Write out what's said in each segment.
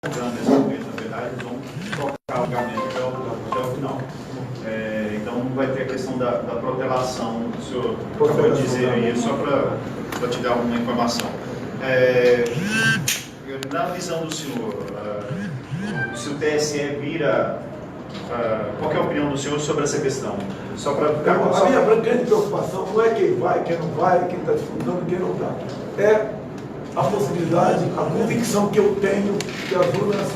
nesse momento, na verdade, eles vão tocar o julgamento até o final. Então não vai ter a questão da protelação, o senhor acabou de dizer aí, só para te dar uma informação. Na visão do senhor, se o TSE vira, qual que é a opinião do senhor sobre essa questão? Só para ficar com a minha grande preocupação não é quem vai, quem não vai, quem está disputando, quem não está. É a possibilidade, a convicção que eu tenho que as urnas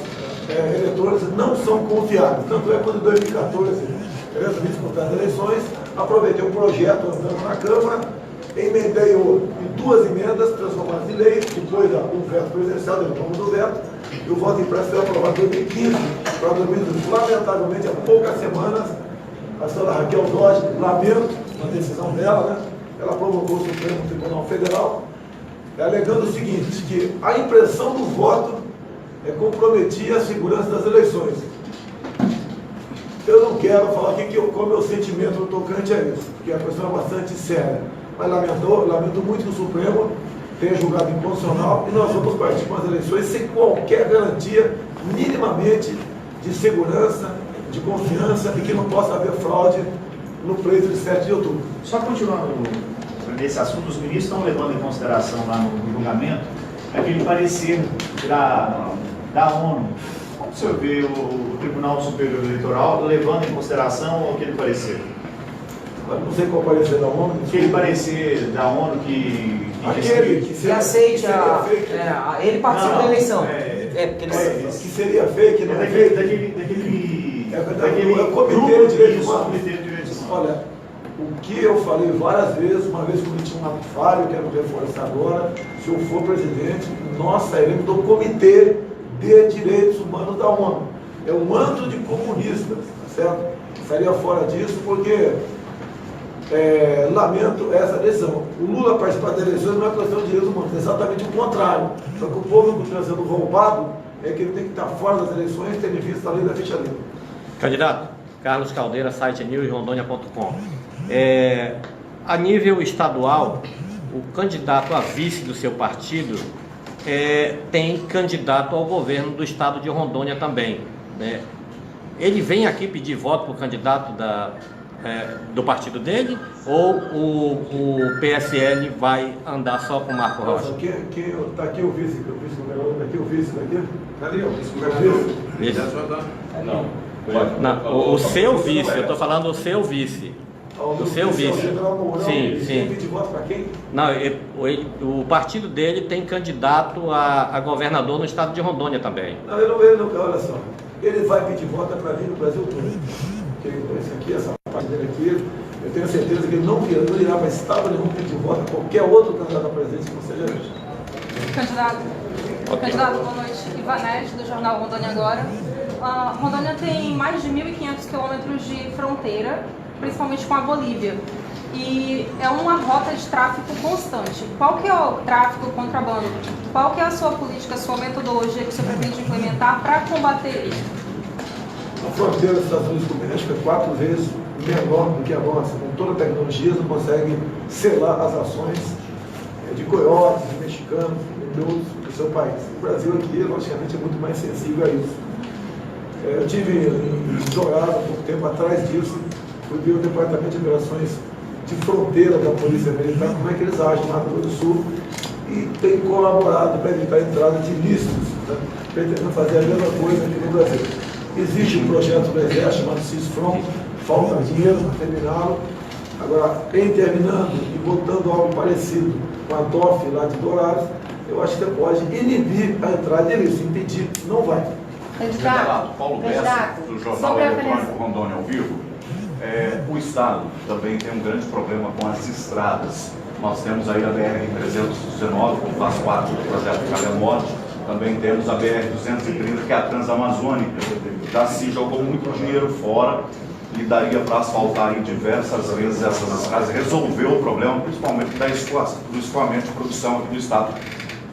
eleitoras não são confiáveis. Tanto é quando em 2014 eu resolvi disputar as eleições, aproveitei o projeto andando na Câmara, emendei em 2 emendas transformadas em lei, depois o veto presidencial, derrubamos do veto, e o voto impresso foi aprovado em 2015 para 2018. Lamentavelmente, há poucas semanas, a senhora Raquel Dodge, lamento a decisão dela, né? Ela provocou o Supremo Tribunal Federal, alegando o seguinte, que a impressão do voto comprometia a segurança das eleições. Eu não quero falar aqui qual é o meu sentimento no tocante a isso, porque a questão é bastante séria. Mas lamento muito que o Supremo tenha julgado inconstitucional e nós vamos partir com as eleições sem qualquer garantia, minimamente, de segurança, de confiança e que não possa haver fraude no pleito de 7 de outubro. Só continuando nesse assunto, os ministros estão levando em consideração lá no julgamento aquele parecer da ONU. Como o senhor vê o Tribunal Superior Eleitoral levando em consideração aquele parecer? Não sei qual parecer da ONU. Aquele parecer da ONU que aceite ele participa da eleição. Que seria fake, não é fake? Daquele Comitê de Direitos Humanos. Olha, o que eu falei várias vezes, uma vez cometi um ato falho, quero reforçar agora, se eu for presidente, nós sairemos do Comitê de Direitos Humanos da ONU. É um antro de comunistas, tá certo? Sairia fora disso porque lamento essa decisão. O Lula participar das eleições não é questão de direitos humanos, é exatamente o contrário. Só que o povo que está sendo roubado é que ele tem que estar fora das eleições, tendo em vista a lei da ficha limpa. Candidato, Carlos Caldeira, site newsrondônia.com. A nível estadual, o candidato a vice do seu partido tem candidato ao governo do estado de Rondônia também, né? Ele vem aqui pedir voto para o candidato do partido dele, ou o PSL vai andar só com o Marco Rocha? Está aqui o vice, aqui o vice daqui? Cadê o vice? Não, o seu vice, eu estou falando o seu vice. O seu vice. Sim. Tem pedir voto para quem? Não, o partido dele tem candidato a governador no estado de Rondônia também. Não, olha só. Ele vai pedir voto para vir no Brasil todo. Esse aqui, essa parte dele aqui, eu tenho certeza que ele não irá para estado nenhum pedir voto a qualquer outro candidato à presidência que não seja ele. Candidato, boa noite. Ivanete, do jornal Rondônia Agora. Rondônia tem mais de 1.500 quilômetros de fronteira, principalmente com a Bolívia. E é uma rota de tráfico constante. Qual que é o tráfico, o contrabando? Qual que é a sua política, a sua metodologia que você pretende implementar para combater isso? A fronteira dos Estados Unidos com o México é 4 vezes menor do que a nossa. Com toda a tecnologia, não consegue selar as ações de coiotes, de mexicanos, de outros do seu país. O Brasil aqui, logicamente, é muito mais sensível a isso. Eu tive em Dourados, há pouco tempo atrás disso, fui ver o Departamento de Operações de Fronteira da Polícia Militar, como é que eles agem no Mato Grosso do Sul, e tem colaborado para evitar a entrada de ilícitos, né? Pretendendo fazer a mesma coisa aqui no Brasil. Existe um projeto do Exército chamado CISFRON, falta dinheiro para terminá-lo. Agora, em terminando e botando algo parecido com a DOF lá de Dourados, eu acho que você pode inibir a entrada de ilícitos, impedir, não vai. Candidato Paulo Bessa, do Jornal Eletrônico Rondônia ao Vivo. O Estado também tem um grande problema com as estradas. Nós temos aí a BR-319, que faz parte do projeto Calha Norte. Também temos a BR-230, que é a Transamazônica. Já se jogou muito dinheiro fora e daria para asfaltar aí diversas vezes essas estradas, resolver o problema, principalmente do escoamento de produção aqui do Estado.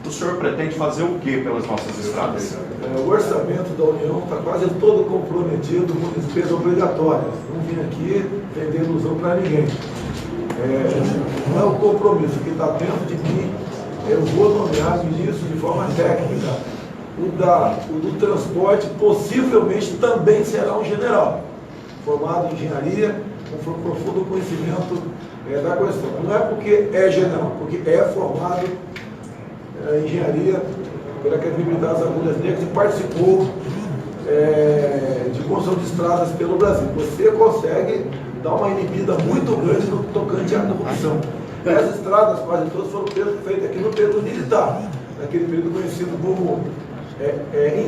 O senhor pretende fazer o que pelas nossas estradas? O orçamento da União está quase todo comprometido com despesas obrigatórias. Não vim aqui vender ilusão para ninguém. Não é o compromisso que está dentro de mim. Eu vou nomear ministro de forma técnica. o do transporte possivelmente também será um general, formado em engenharia, com profundo conhecimento da questão. Não é porque é general, porque é formado em engenharia pela Academia Militar das Agulhas Negras e participou de construção de estradas pelo Brasil. Você consegue dar uma inibida muito grande no tocante à corrupção. As estradas, quase todas, foram feitas aqui no período militar, naquele período conhecido como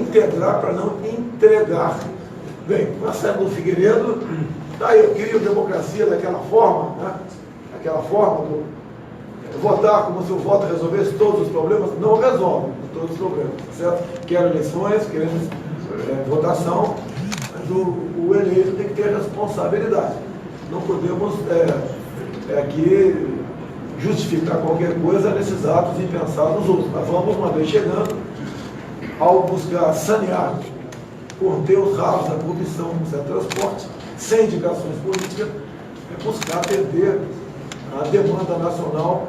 integrar para não entregar. Bem, nós saímos do Figueiredo, daí eu queria democracia daquela forma, né? Aquela forma do votar como se o voto resolvesse todos os problemas. Não resolve todos os problemas, certo? Quero eleições, queremos votação, mas o eleito tem que ter responsabilidade. Não podemos aqui justificar qualquer coisa nesses atos impensados dos outros. Nós vamos, uma vez chegando, ao buscar sanear, conter os rabos da corrupção no setor transporte, sem indicações políticas, buscar atender a demanda nacional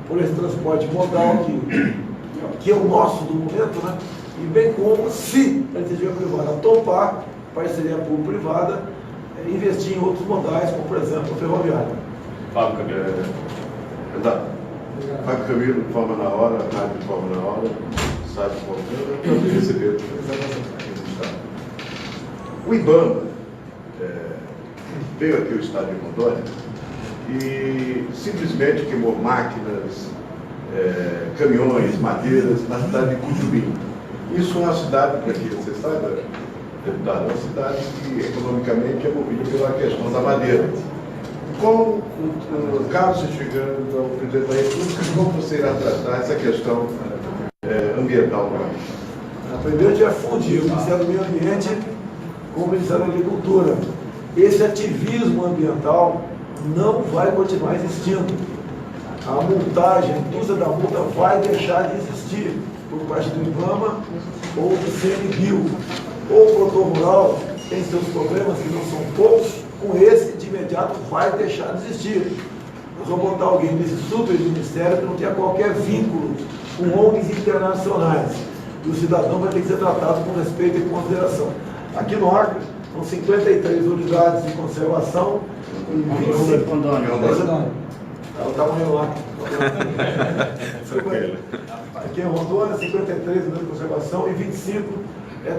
por esse transporte modal que é o nosso do momento, né? E bem como, se a iniciativa privada topar, parceria público-privada, investir em outros modais, como por exemplo o ferroviário. Fábio Camilo, Forma na Hora, Rádio Forma na Hora, site Forma, receber o IBAMA veio aqui ao estado de Rondônia e simplesmente queimou máquinas, caminhões, madeiras na cidade de Cujubim. Isso é uma cidade, para que você saiba, deputado, é uma cidade que economicamente é movida pela questão da madeira. Como o caso chegando ao presidente da República, como você irá tratar essa questão ambiental no país? Primeiro, a gente vai fundir o Ministério do Meio Ambiente com o Ministério da Agricultura. Esse ativismo ambiental não vai continuar existindo. A multagem, a indústria da multa vai deixar de existir por parte do IBAMA ou do CNBio. Ou o produtor rural tem seus problemas, que não são poucos, com esse de imediato vai deixar de existir. Nós vamos botar alguém nesse super ministério que não tenha qualquer vínculo com ONGs internacionais. E o cidadão vai ter que ser tratado com respeito e consideração. Aqui no Acre, são 53 unidades de conservação e 25... É o tamanho lá. Aqui em Rondônia, 53 unidades de conservação e 25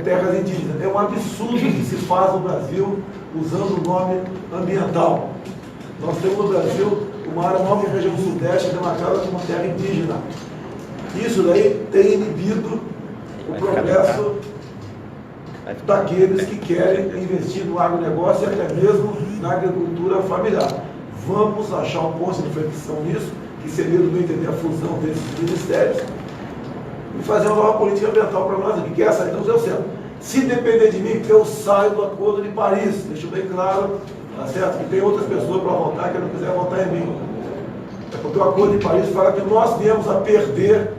terras indígenas. É um absurdo que se faz no Brasil usando o nome ambiental. Nós temos no Brasil uma área nova em região sudeste demarcada como terra indígena. Isso daí tem inibido o progresso daqueles que querem investir no agronegócio e até mesmo na agricultura familiar. Vamos achar um ponto de inflexão nisso, que seria do meu entender a fusão desses ministérios, e fazer uma nova política ambiental para nós aqui, que essa então deu certo. Se depender de mim, eu saio do Acordo de Paris, deixo bem claro, tá certo? Que tem outras pessoas para votar que não quiser votar em mim. É porque o Acordo de Paris fala que nós viemos a perder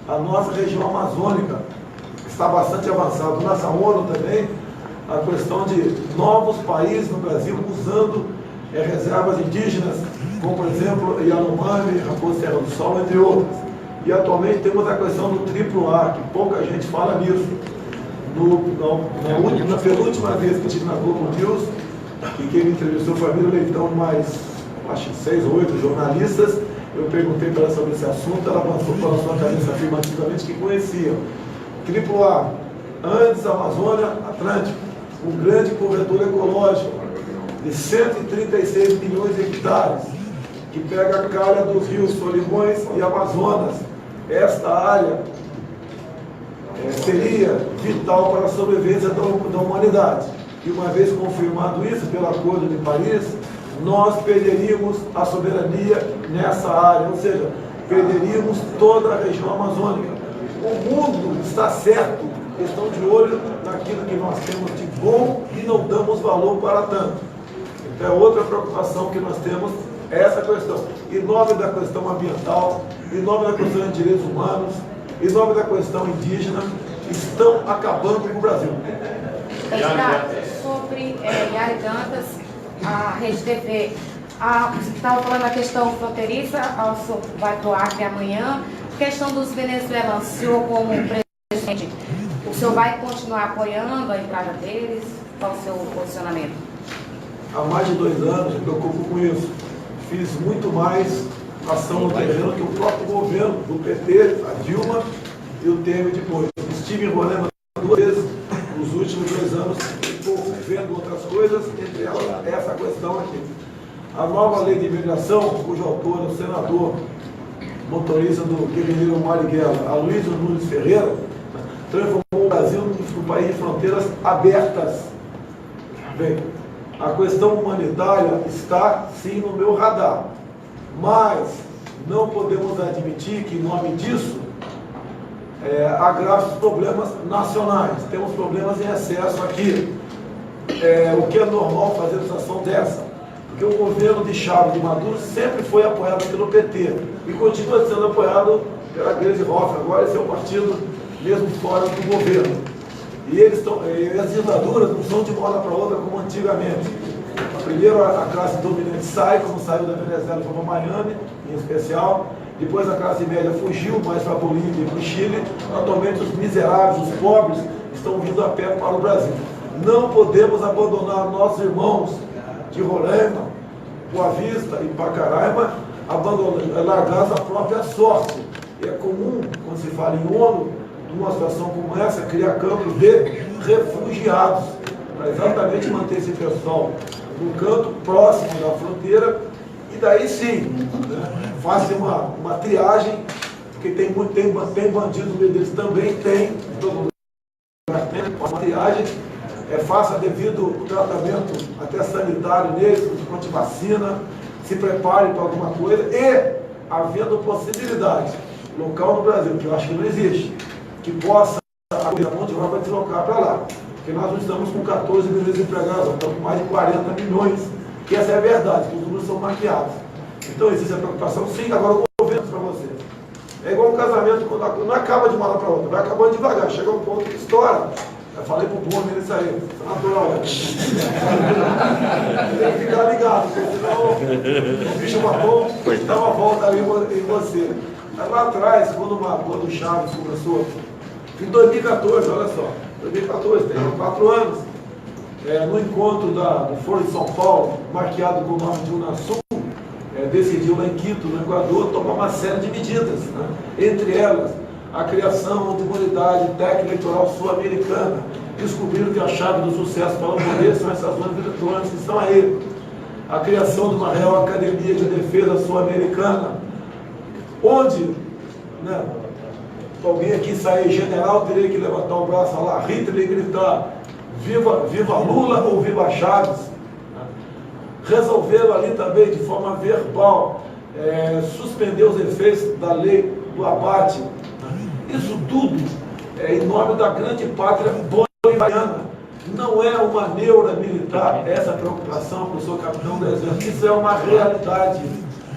a nossa região amazônica. Está bastante avançado. Nessa ONU também, a questão de novos países no Brasil usando reservas indígenas, como por exemplo Yanomami, Raposa Serra do Sol, entre outras. E atualmente temos a questão do AAA, que pouca gente fala nisso. Na penúltima vez que eu estive na Globo News, e quem me entrevistou foi a Mira Leitão, mais acho que 6 ou 8 jornalistas, eu perguntei para ela sobre esse assunto, ela avançou pela sua cabeça afirmativamente que conhecia. AAA, Andes, Amazônia, Atlântico, um grande corredor ecológico de 136 milhões de hectares, que pega a calha dos rios Solimões e Amazonas. Esta área seria vital para a sobrevivência da humanidade. E uma vez confirmado isso pelo Acordo de Paris, nós perderíamos a soberania nessa área, ou seja, perderíamos toda a região amazônica. O mundo está certo, estão de olho naquilo que nós temos de bom e não damos valor para tanto. Então é outra preocupação que nós temos, é essa questão. Em nome da questão ambiental, em nome da questão de direitos humanos, em nome da questão indígena, estão acabando com o Brasil. Candidato, sobre Yari Dantas, a Rede TV, estava falando da questão fronteiriça, o senhor vai para o Acre amanhã, questão dos venezuelanos, o senhor como presidente O senhor vai continuar apoiando a entrada deles? Qual o seu posicionamento? Há mais de 2 anos me preocupo com isso. Fiz muito mais ação no terreno que o próprio governo do PT, a Dilma e o Temer depois. Estive em Roraima 2 vezes nos últimos 2 anos, estou vendo outras coisas, entre elas essa questão aqui. A nova lei de imigração, cujo autor é o senador motorista do guerrilheiro Marighella, Aloysio Nunes Ferreira, transformou o Brasil num país de fronteiras abertas. Bem, a questão humanitária está sim no meu radar, mas não podemos admitir que em nome disso agrave os problemas nacionais. Temos problemas em excesso aqui. O que é normal fazer uma ação dessa? Porque o governo de Chávez de Maduro sempre foi apoiado pelo PT e continua sendo apoiado pela Gleisi Hoffmann, agora esse é o partido mesmo fora do governo. E as ditaduras não são de uma hora para outra como antigamente. Primeiro a classe dominante sai, como saiu da Venezuela e foi para Miami, em especial. Depois a classe média fugiu mais para a Bolívia e para o Chile. Atualmente os miseráveis, os pobres, estão vindo a pé para o Brasil. Não podemos abandonar nossos irmãos de Roraima, Boa Vista e Pacaraima, largar a própria sorte. E é comum, quando se fala em ONU, numa situação como essa, criar campos de refugiados, para exatamente manter esse pessoal no canto próximo da fronteira, e daí sim, faça uma triagem, porque tem bandido no meio deles também, tem, todo lugar tem, uma triagem, faça devido tratamento até sanitário neles, contra vacina, se prepare para alguma coisa, e havendo possibilidade local no Brasil, que eu acho que não existe, que possa a mão de obra deslocar para lá. Porque nós não estamos com 14 milhões de empregados, nós estamos com mais de 40 milhões, que essa é a verdade, que os números são maquiados. Então existe a preocupação, sim, agora eu vou vendo para vocês. É igual um casamento, quando não acaba de uma hora para outra, vai acabando devagar, chega um ponto que estoura. Eu falei pro Bruno, ele saiu, natural. Tem que ficar ligado, porque senão o bicho matou, dá uma volta ali em você. Mas lá atrás, quando o Chaves começou, em 2014, olha só, 2014, tem 4 anos, no encontro do Foro de São Paulo, marqueado com o nome de Unasul, decidiu lá em Quito, no Equador, tomar uma série de medidas, né? Entre elas, a criação de uma unidade técnica eleitoral sul-americana. Descobriram que a chave do sucesso para o poder são essas urnas eletrônicas que estão aí. A criação de uma Real Academia de Defesa Sul-Americana, onde, né, alguém aqui sair general, teria que levantar o braço lá, Hitler, e gritar viva Lula ou viva Chaves. Resolveram ali também de forma verbal suspender os efeitos da lei do abate. Isso tudo é em nome da grande pátria bolivariana. Não é uma neura militar essa preocupação, professor capitão do exército. Isso é uma realidade.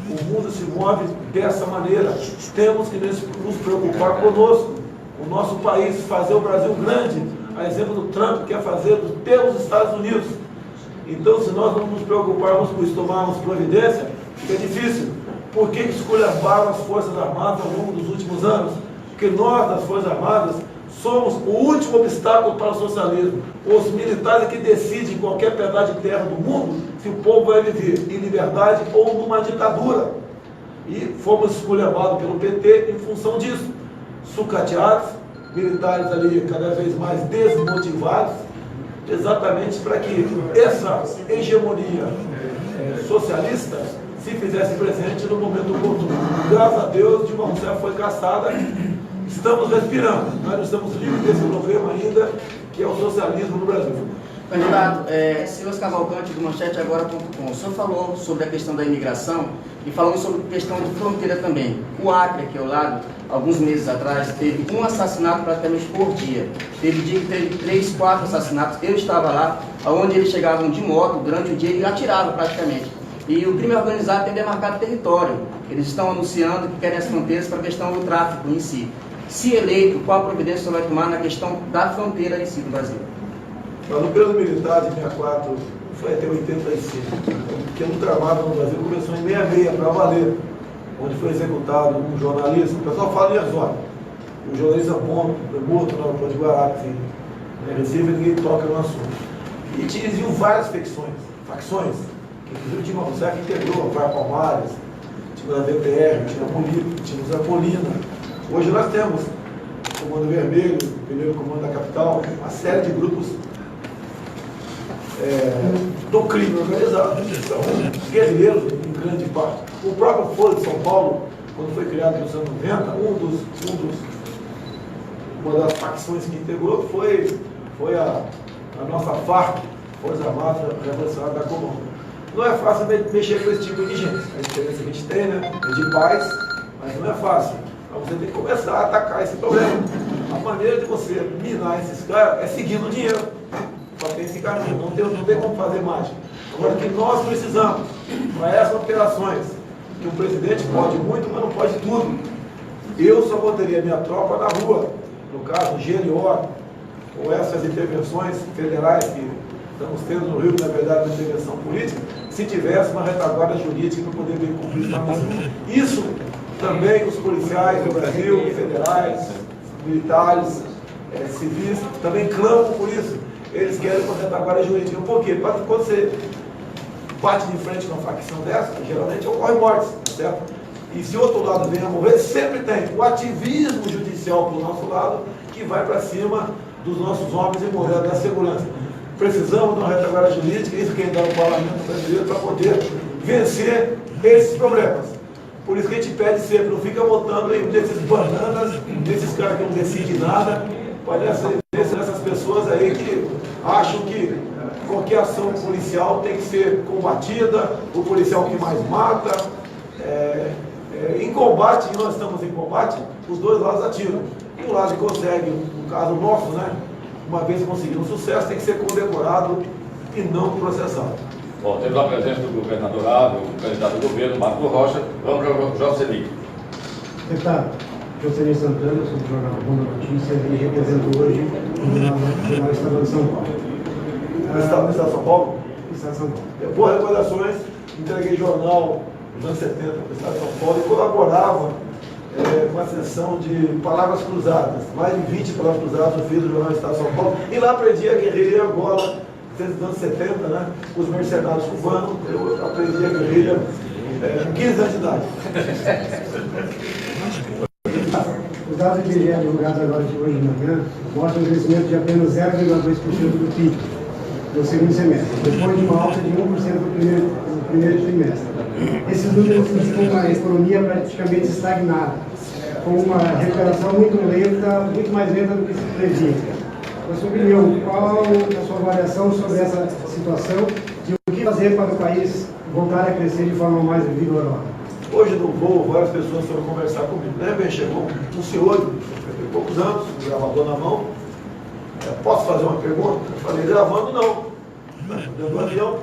O mundo se move dessa maneira. Temos que nos preocupar conosco. O nosso país, fazer o Brasil grande, a exemplo do Trump, quer fazer pelos Estados Unidos. Então, se nós não nos preocuparmos com isso, tomarmos providência, fica difícil. Por que esculhambaram as Forças Armadas ao longo dos últimos anos? Porque nós, das Forças Armadas, somos o último obstáculo para o socialismo. Os militares é que decidem em qualquer pedaço de terra do mundo se o povo vai viver em liberdade ou numa ditadura. E fomos esculhambados pelo PT em função disso. Sucateados, militares ali cada vez mais desmotivados, exatamente para que essa hegemonia socialista se fizesse presente no momento oportuno. Graças a Deus, Dilma Rousseff foi caçada, estamos respirando, nós não estamos livres desse problema ainda, que é o socialismo no Brasil. Candidato, Silas Cavalcante, do mancheteagora.com. O senhor falou sobre a questão da imigração e falamos sobre a questão de fronteira também. O Acre, aqui ao lado, alguns meses atrás, teve um assassinato praticamente por dia. Teve dia que teve 3, 4 assassinatos. Eu estava lá, onde eles chegavam de moto durante o dia e atiravam praticamente. E o crime organizado tem demarcado território. Eles estão anunciando que querem as fronteiras para a questão do tráfico em si. Se eleito, qual a providência o senhor vai tomar na questão da fronteira em si do Brasil? No período militar de 64 foi até 85. O pequeno tramado no Brasil começou em 66, para valer, onde foi executado um jornalista. O pessoal fala em exódio. o jornalista morto no aeroporto de Guararapes, em Recife, ninguém toca no assunto. E existiam várias facções, que inclusive tinha uma mulher que integrou, a Praia Palmares, tínhamos a VPR, tínhamos a Colina. Hoje nós temos o Comando Vermelho, o primeiro comando da capital, uma série de grupos do crime organizado, são guerrilheiros em grande parte. O próprio Foro de São Paulo, quando foi criado nos anos 90, uma das facções que integrou foi a nossa FARC, Força Armada Revolucionária da Colômbia. Não é fácil mexer com esse tipo de gente. A experiência que a gente tem, né, é de paz, mas não é fácil. Então você tem que começar a atacar esse problema. A maneira de você minar esses caras é seguindo o dinheiro. Só tem esse caminho, não tem como fazer mágica. Agora, o que nós precisamos para essas operações, que o presidente pode muito, mas não pode tudo. Eu só botaria minha tropa na rua, no caso GLO, ou essas intervenções federais que estamos tendo no Rio, que na verdade é uma intervenção política, se tivesse uma retaguarda jurídica para poder bem cumprir essa missão. Isso também os policiais do Brasil, federais, militares, civis, também clamam por isso. Eles querem uma retaguarda jurídica. Por quê? Quando você bate de frente com uma facção dessa, geralmente ocorre mortes, certo? E se o outro lado vem a morrer, sempre tem o ativismo judicial para o nosso lado, que vai para cima dos nossos homens e mulheres da segurança. Precisamos de uma retaguarda jurídica, isso quem dá o parlamento brasileiro, para poder vencer esses problemas. Por isso que a gente pede sempre, não fica votando em desses bananas, desses caras que não decidem nada, parece essas pessoas aí que acham que qualquer ação policial tem que ser combatida, o policial que mais mata. Em combate, e nós estamos em combate, os dois lados atiram. E o lado que consegue, no caso nosso, né, uma vez conseguindo sucesso, tem que ser condecorado e não processado. Bom, temos a presença do governador, o candidato do governo, Marco Rocha. Vamos para o Jocely. Deputado, Jocely Santana, sou do jornal Ronda Notícias e represento hoje o Jornal Estadual de São Paulo. Estado de São Paulo? Estado de São Paulo. Boas recordações, entreguei jornal nos anos 70 no Estado de São Paulo e colaborava com a sessão de palavras cruzadas. Mais de 20 palavras cruzadas eu fiz no Jornal do Estado de São Paulo. E lá aprendi a guerrilha Angola, desde os anos 70, né? Os mercenários cubanos. Eu aprendi a guerrilha com 15 anos de idade. Os dados do IBGE divulgados agora de hoje de manhã mostram um crescimento de apenas 0,2% do PIB no segundo semestre, depois de uma alta de 1% no primeiro trimestre. Esses números indicam uma economia praticamente estagnada, com uma recuperação muito lenta, muito mais lenta do que se previa. Na sua opinião, qual a sua avaliação sobre essa situação e o que fazer para o país voltar a crescer de forma mais vigorosa? Hoje no voo, várias pessoas foram conversar comigo. Bem, chegou um senhor de poucos anos, um gravador na mão. Posso fazer uma pergunta? Eu falei, gravando não. Dentro do avião,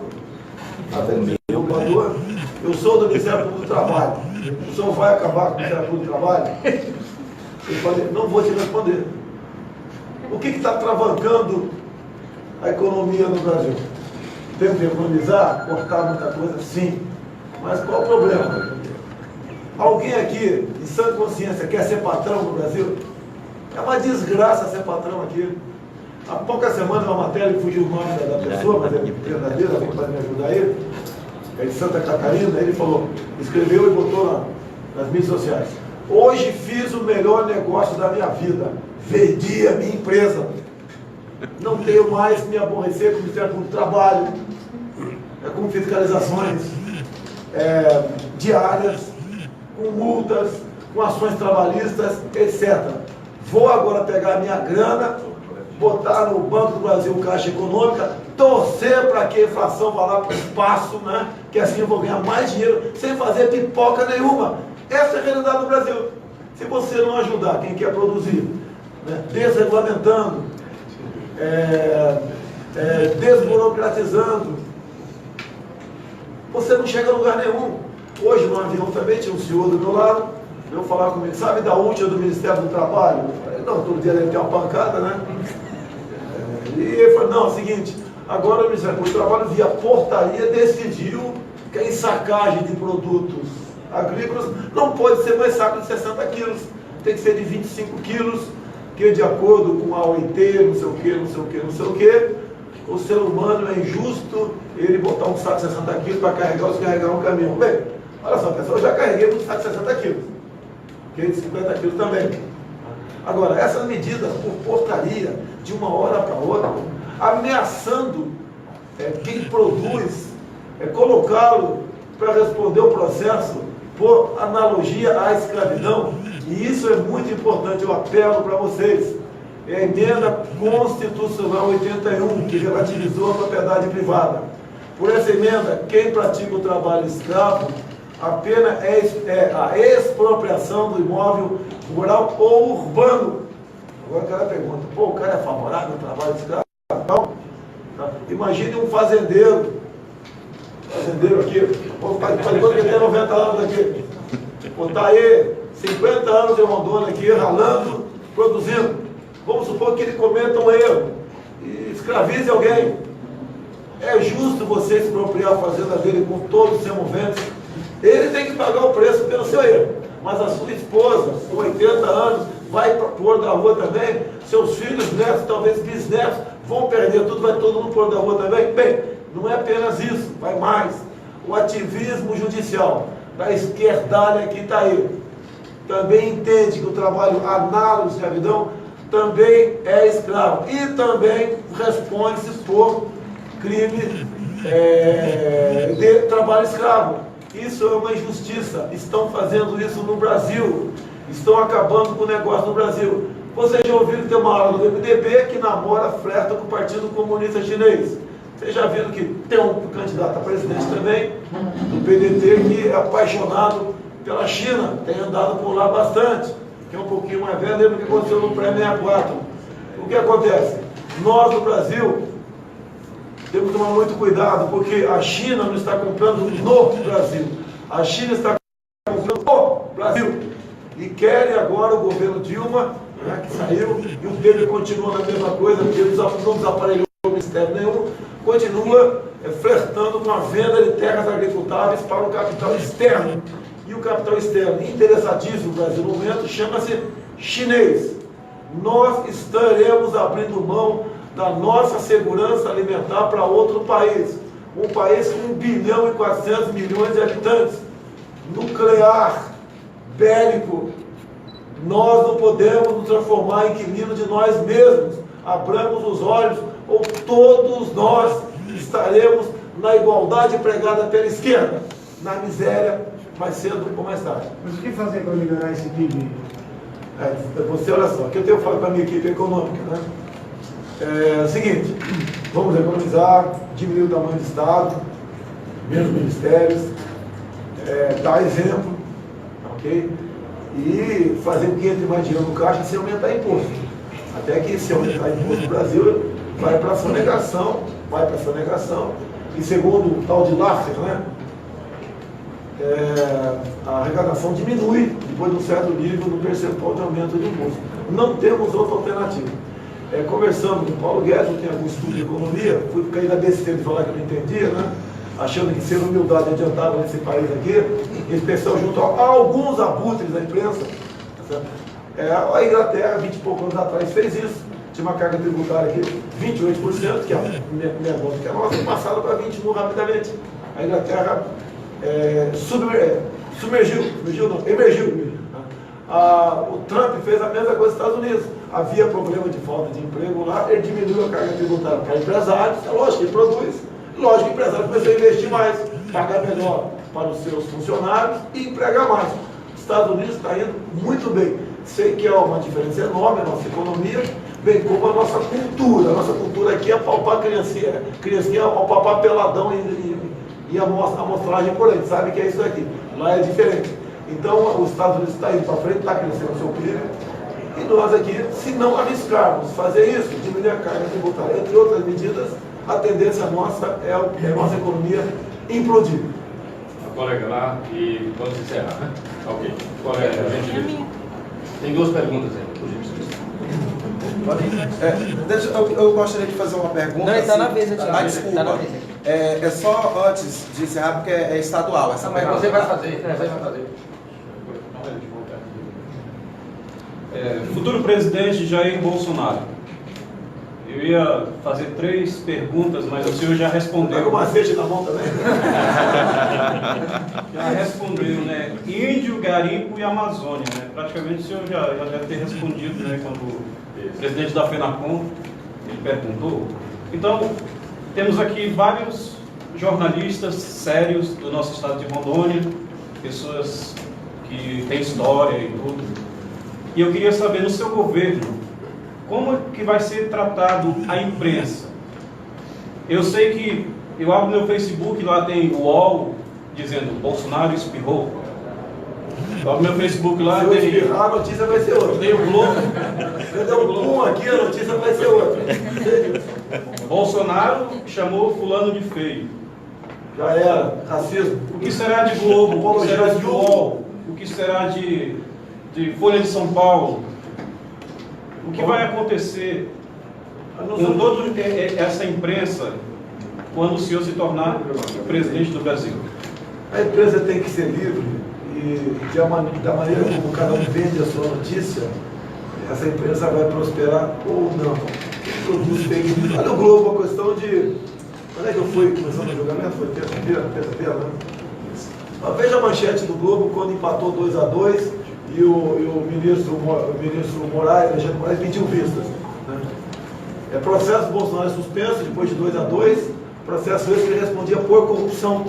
eu sou do Ministério Público do Trabalho. O senhor vai acabar com o Ministério Público do Trabalho? Eu falei, não vou te responder. O que está travancando a economia no Brasil? Temos que economizar, cortar muita coisa? Sim. Mas qual o problema? Alguém aqui, em sã consciência, quer ser patrão no Brasil? É uma desgraça ser patrão aqui. Há poucas semanas, uma matéria que fugiu o nome da pessoa, mas é verdadeira, alguém pode me ajudar aí, é de Santa Catarina, ele falou, escreveu e botou nas mídias sociais. Hoje fiz o melhor negócio da minha vida, vendi a minha empresa. Não tenho mais que me aborrecer com o Ministério Público do Trabalho, com fiscalizações diárias, com multas, com ações trabalhistas, etc. Vou agora pegar a minha grana, botar no Banco do Brasil Caixa Econômica, torcer para que a inflação vá lá para o espaço, né? Que assim eu vou ganhar mais dinheiro sem fazer pipoca nenhuma. Essa é a realidade do Brasil. Se você não ajudar quem quer produzir, né? Desregulamentando, desburocratizando, você não chega a lugar nenhum. Hoje no avião também tinha um senhor do meu lado, veio falar comigo, sabe da última do Ministério do Trabalho? Eu falei, não, todo dia deve ter uma pancada, né? E ele falou, não, é o seguinte, agora o Ministério do Trabalho, via portaria, decidiu que a ensacagem de produtos agrícolas não pode ser mais saco de 60 quilos. tem que ser de 25 quilos, que de acordo com a OIT, não sei o que, não sei o que, não sei o que, o ser humano é injusto ele botar um saco de 60 quilos para carregar ou descarregar um caminhão. Bem, olha só, pessoal, eu já carreguei um saco de 60 quilos, que de 50 quilos também. Agora, essas medidas por portaria, de uma hora para outra, ameaçando quem produz, colocá-lo para responder o processo por analogia à escravidão, e isso é muito importante, eu apelo para vocês. É a emenda constitucional 81, que relativizou a propriedade privada. Por essa emenda, quem pratica o trabalho escravo, a pena é a expropriação do imóvel rural ou urbano. Agora o cara pergunta, pô, o cara é favorável ao trabalho escravo? Não. Tá? Imagine um fazendeiro aqui, faz quanto que tem 90 anos aqui, botar aí 50 anos de Rondônia aqui, ralando, produzindo. Vamos supor que ele cometa um erro e escravize alguém. É justo você expropriar a fazenda dele com todos os semoventes? Ele tem que pagar o preço pelo seu erro. Mas a sua esposa, com 80 anos, vai pôr da rua também. Seus filhos, netos, talvez bisnetos, vão perder tudo, vai todo mundo pôr da rua também. Bem, não é apenas isso, vai mais. O ativismo judicial da esquerdalha que está aí também entende que o trabalho análogo à escravidão também é escravo e também responde-se por crime de trabalho escravo. Isso é uma injustiça. Estão fazendo isso no Brasil, estão acabando com o negócio no Brasil. Vocês já ouviram que tem uma ala do MDB que namora, flerta com o Partido Comunista Chinês. Vocês já viram que tem um candidato a presidente também do PDT que é apaixonado pela China, tem andado por lá bastante, que é um pouquinho mais velho, lembra o que aconteceu no pré-64. O que acontece? Nós, no Brasil, temos que tomar muito cuidado, porque a China não está comprando no Brasil, a China está comprando no Brasil. E querem agora o governo Dilma, que saiu, e o Temer continua na mesma coisa, porque não desaparelhou o Ministério nenhum, continua flertando com a venda de terras agricultáveis para o capital externo. E o capital externo interessadíssimo no Brasil no momento chama-se chinês. Nós estaremos abrindo mão da nossa segurança alimentar para outro país. Um país com 1 bilhão e 400 milhões de habitantes. Nuclear, bélico. Nós não podemos nos transformar em inquilino de nós mesmos. Abramos os olhos, ou todos nós estaremos na igualdade pregada pela esquerda, na miséria, mais cedo ou mais tarde. Mas o que fazer para melhorar esse PIB? Você, olha só, o que eu tenho falado para a minha equipe econômica, né? É o seguinte, vamos economizar, diminuir o tamanho do Estado, menos ministérios, dar exemplo, ok? E fazer com que entre mais dinheiro no caixa sem aumentar imposto. Até que se aumentar imposto no Brasil, vai para a sonegação, e segundo o tal de Laffer, né? A arrecadação diminui depois de um certo nível no percentual de aumento de imposto. Não temos outra alternativa. Conversando com o Paulo Guedes, eu tenho algum estudo de economia, fui cair na besteira de falar que eu não entendia, né? Achando que ser humildade adiantava nesse país aqui, em especial junto a alguns abutres da imprensa. A Inglaterra, 20 e poucos anos atrás, fez isso. Tinha uma carga tributária aqui, 28%, que é menor do que a nossa, e passaram para 21% rapidamente. A Inglaterra emergiu. O Trump fez a mesma coisa nos Estados Unidos. Havia problema de falta de emprego lá, ele diminuiu a carga tributária para empresários, é lógico, ele produz. Lógico que o empresário começou a investir mais, pagar melhor para os seus funcionários e empregar mais. Os Estados Unidos está indo muito bem. Sei que é uma diferença enorme a nossa economia, bem como a nossa cultura. A nossa cultura aqui é palpar criancinha palpar peladão e amostragem por aí, sabe que é isso aqui. Lá é diferente. Então, os Estados Unidos está indo para frente, está crescendo o seu PIB, e nós aqui, se não arriscarmos fazer isso, diminuir a carga tributária, entre outras medidas, a tendência nossa é a nossa economia implodir. Colega lá, e vamos encerrar, né? Ok. Colega, tem duas perguntas aí. Eu gostaria de fazer uma pergunta. Não, está na vez, desculpa. Tá na vez. É só antes de encerrar, porque é estadual essa pergunta. Mas você vai fazer, Futuro presidente Jair Bolsonaro. Eu ia fazer 3 perguntas, mas o senhor já respondeu. Pega o macete na mão também. Já respondeu, né? Índio, garimpo e Amazônia, né? Praticamente o senhor já deve ter respondido, né? Quando o presidente da FENACOM ele perguntou. Então, temos aqui vários jornalistas sérios do nosso estado de Rondônia, pessoas que têm história e tudo. E eu queria saber, no seu governo, como que vai ser tratado a imprensa? Eu sei que eu abro meu Facebook, lá tem o UOL dizendo Bolsonaro espirrou. Eu abro meu Facebook lá, se eu espirrar, a notícia vai ser outra. Tem o Globo. Se eu der um pum aqui, a notícia vai ser outra. Bolsonaro chamou fulano de feio. Já era racismo. O que será de Globo? O que será de UOL? O que será de Folha de São Paulo? O que vai acontecer com toda essa imprensa quando o senhor se tornar presidente do Brasil? A imprensa tem que ser livre e da maneira como cada um vende a sua notícia, essa imprensa vai prosperar ou não. Olha o Globo, a questão de... Quando é que eu fui começando o julgamento? Foi terça-feira, né? Mas veja a manchete do Globo quando empatou 2-2 e o ministro Moraes, Alexandre Moraes, pediu vistas. Né? Processo Bolsonaro suspenso depois de 2-2, processo esse que ele respondia por corrupção.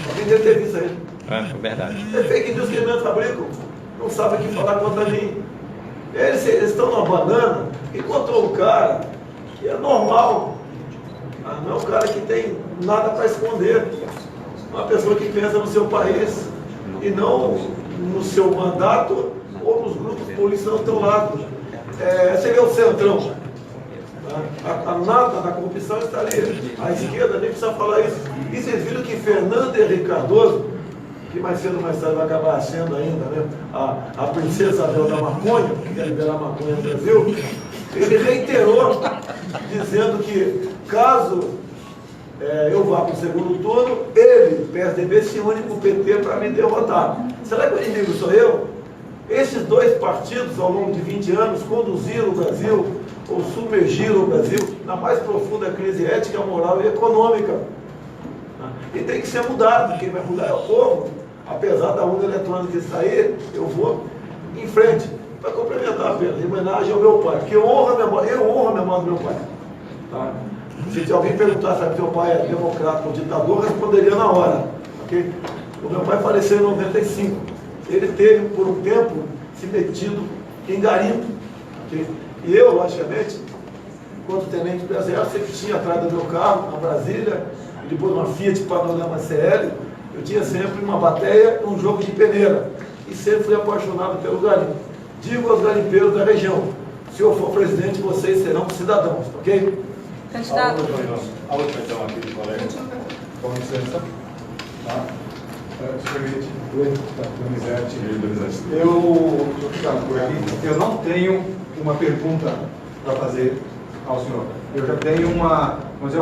Alguém deve ter visto aí. É verdade. É fake news que eles fabricam, não sabem o que falar contra mim. Eles estão numa banana, encontrou um cara que é normal, não é um cara que tem nada para esconder, uma pessoa que pensa no seu país e não no seu mandato ou nos grupos policiais do seu lado. Você vê o Centrão, a nata da corrupção está ali, a esquerda nem precisa falar isso. E vocês viram que Fernando Henrique Cardoso, que mais cedo ou mais tarde vai acabar sendo ainda, né, a princesa Isabel da maconha, que quer liberar a maconha no Brasil, ele reiterou, dizendo que caso eu vá para o segundo turno, ele, PSDB, se une com o PT para me derrotar. Será que o inimigo sou eu? Esses 2 partidos, ao longo de 20 anos, conduziram o Brasil, ou submergiram o Brasil, na mais profunda crise ética, moral e econômica. E tem que ser mudado. Quem vai mudar é o povo. Apesar da urna eletrônica sair, eu vou em frente para complementar apenas, em homenagem ao meu pai, porque eu honro a memória do meu pai. Tá? Se alguém perguntar se meu pai é democrata ou ditador, eu responderia na hora. Okay? O meu pai faleceu em 95. Ele teve, por um tempo, se metido em garimpo. Okay? E eu, logicamente, enquanto tenente do exército, sempre tinha atrás do meu carro, na Brasília, e depois uma Fiat Panorama CL, eu tinha sempre uma bateia e um jogo de peneira. E sempre fui apaixonado pelo garimpo. Digo aos garimpeiros da região, se eu for presidente, vocês serão cidadãos, ok? Candidato. A última então aqui do colega. Com licença. Tá? Se permite. Eu não tenho uma pergunta para fazer ao senhor. Eu já tenho uma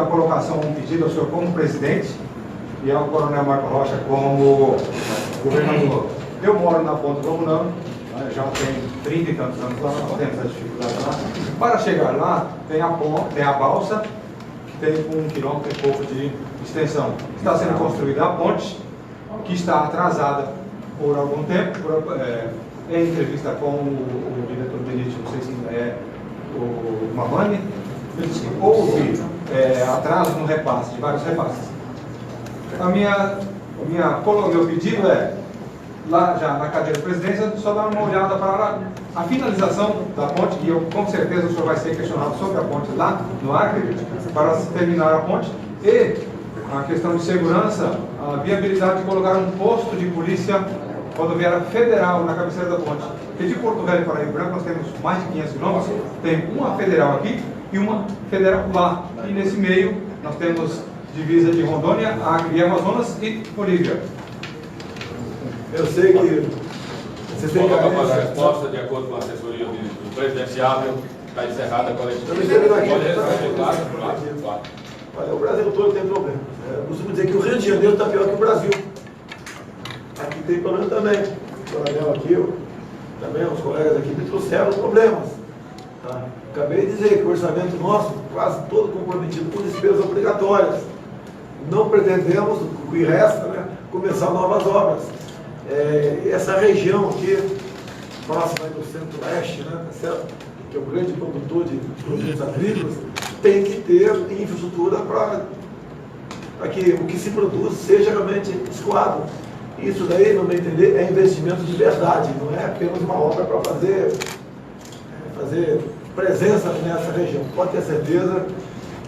colocação, um pedido ao senhor como presidente e ao coronel Marco Rocha como governador. Eu moro na Ponta do Romunão, já tenho 30 e tantos anos lá, nós temos essa dificuldade lá. Para chegar lá, tem a balsa, que tem 1 quilômetro e pouco de extensão. Está sendo construída a ponte, que está atrasada por algum tempo. Em entrevista com o diretor Benite, não sei se ainda é o Mamani, ele disse que houve atraso no repasse, de vários repasses. Meu pedido é, lá já na cadeira de presidência, só dar uma olhada para a finalização da ponte, e eu com certeza o senhor vai ser questionado sobre a ponte lá no Acre, para terminar a ponte, e a questão de segurança, a viabilidade de colocar um posto de polícia rodoviária federal na cabeceira da ponte. Porque de Porto Velho para Rio Branco nós temos mais de 500 quilômetros, tem uma federal aqui e uma federal lá. E nesse meio nós temos divisa de Rondônia, Acre e Amazonas e Bolívia. Eu sei que vocês têm que... a resposta de acordo com a assessoria do presidenciável. Está encerrada a coletiva. Olha, o Brasil todo tem problema. Eu costumo dizer que o Rio de Janeiro está pior que o Brasil. Aqui tem problema também. O coronel aqui também os colegas aqui me trouxeram problemas. Tá? Acabei de dizer que o orçamento nosso, quase todo comprometido com despesas obrigatórias. Não pretendemos, o que resta, né, começar novas obras. Essa região aqui, próxima do centro-oeste, né, tá certo? Que é o grande produtor de produtos agrícolas, tem que ter infraestrutura para que o que se produz seja realmente escoado. Isso daí, no meu entender, é investimento de verdade, não é apenas uma obra para fazer presença nessa região. Pode ter certeza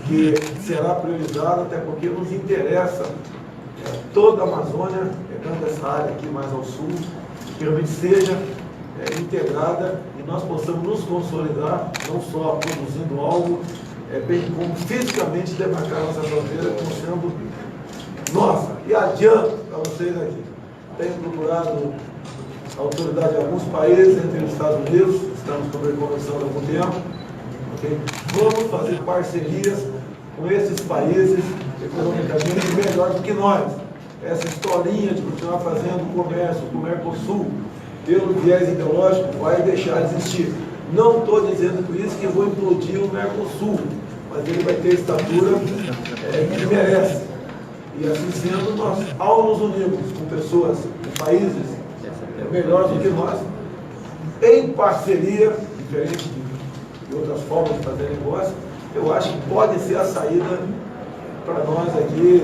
que será priorizado, até porque nos interessa toda a Amazônia, pegando essa área aqui mais ao sul, que realmente seja integrada e nós possamos nos consolidar, não só produzindo algo, bem como fisicamente demarcar nossa fronteira como sendo nossa. E adianto para vocês aqui, tenho procurado a autoridade de alguns países, entre os Estados Unidos, estamos conversando há algum tempo, okay? Vamos fazer parcerias com esses países economicamente melhor do que nós. Essa historinha de continuar fazendo comércio com o Mercosul, pelo viés ideológico, vai deixar de existir. Não estou dizendo por isso que vou implodir o Mercosul, mas ele vai ter a estatura que merece. E assim sendo, nós, ao nos unirmos com pessoas, com países melhores do que nós, em parceria, diferente de outras formas de fazer negócio, eu acho que pode ser a saída para nós aqui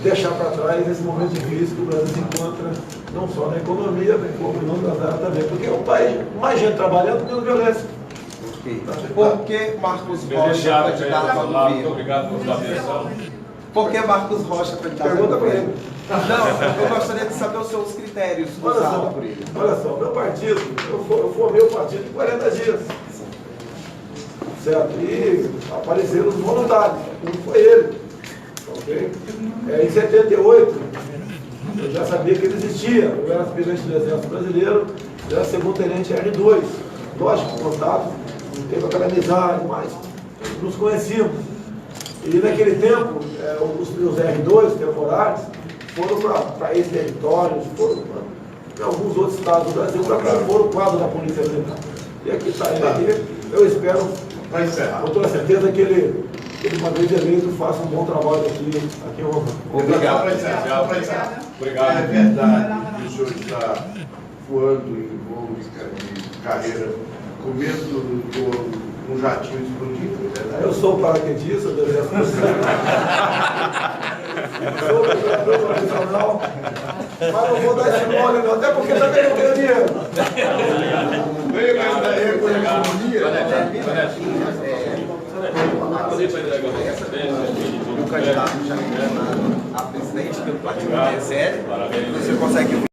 deixar para trás esse momento difícil que o Brasil se encontra, não só na economia, bem como em outras áreas também, porque é um país mais gente trabalhando menos violência. Por que Marcos Rocha foi candidato ao governo? Obrigado por sua atenção. Por que Marcos Rocha foi candidato ao governo? Não, eu gostaria de saber os seus critérios usados por ele. Olha só, meu partido, eu formei o partido em 40 dias. Certo? E apareceram os voluntários, um foi ele. Okay? Em 78, eu já sabia que ele existia. Eu era aspirante do Exército Brasileiro, eu era segundo-tenente R2. Lógico, contato, não teve aquela amizade, mas nos conhecíamos. E naquele tempo, os meus R2 temporários foram para esses territórios, foram para alguns outros estados do Brasil para compor o quadro da Polícia Militar. E aqui está ele aqui, eu espero, com toda certeza, que ele, uma vez eleito, faça um bom trabalho aqui em Roma. Obrigado. Obrigado. É verdade que o senhor está voando em voo de carreira, comendo um jatinho explodido, é verdade? Eu sou paraquedista do Exército Brasileiro. Sou operador profissional, mas não vou dar esse mole não, até porque também não tenho dinheiro. Obrigado aí por economia. O candidato já a presidente pelo partido PSL, você consegue